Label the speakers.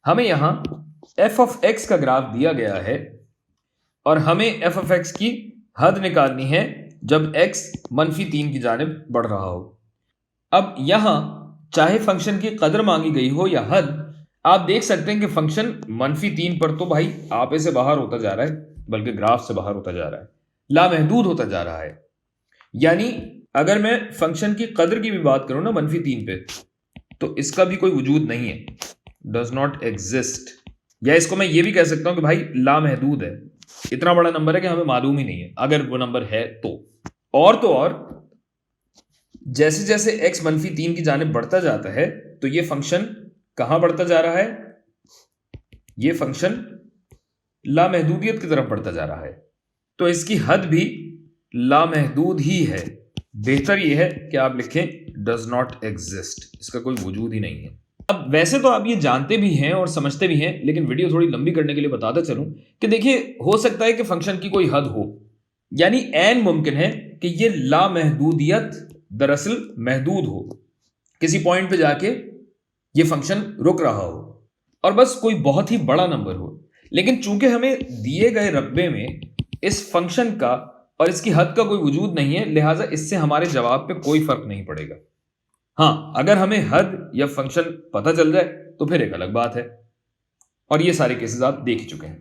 Speaker 1: हमें यहां f of x का ग्राफ दिया गया है और हमें f ऑफ x की हद निकालनी है जब x -3 की जानिब बढ़ रहा हो। अब यहां चाहे फंक्शन की कदर मांगी गई हो या हद, आप देख सकते हैं कि फंक्शन -3 पर तो भाई आपे से बाहर होता जा रहा है, बल्कि ग्राफ से बाहर होता जा रहा है, लामहदूद होता जा रहा है। यानी अगर मैं फंक्शन की कदर की भी बात करूं ना -3 पे, तो इसका भी कोई वजूद नहीं है, डज नॉट एग्जिस्ट। या इसको मैं ये भी कह सकता हूं कि भाई लामहदूद है, इतना बड़ा नंबर है कि हमें मालूम ही नहीं है अगर वो नंबर है तो। और जैसे जैसे x -3 की जानिब बढ़ता जाता है तो ये फंक्शन कहां बढ़ता जा रहा है, ये फंक्शन लामहदूदियत की तरफ बढ़ता जा रहा है, तो इसकी हद भी लामहदूद ही है। बेहतर यह है कि आप लिखें डज नॉट एग्जिस्ट, इसका कोई वजूद ही नहीं है। अब वैसे तो आप ये जानते भी हैं और समझते भी हैं, लेकिन वीडियो थोड़ी लंबी करने के लिए बताता चलूं कि देखिए, हो सकता है कि फंक्शन की कोई हद हो, यानी ऐन मुमकिन है कि ये लामहदूदियत दरअसल महदूद हो, किसी पॉइंट पे जाके ये फंक्शन रुक रहा हो और बस कोई बहुत ही बड़ा नंबर हो। लेकिन चूंकि हमें दिए गए रकबे में इस फंक्शन का और इसकी हद का कोई वजूद नहीं है, लिहाजा इससे हमारे जवाब पे कोई फर्क नहीं पड़ेगा। हाँ, अगर हमें हद या फंक्शन पता चल जाए तो फिर एक अलग बात है, और ये सारे केसेस आप देख ही चुके हैं।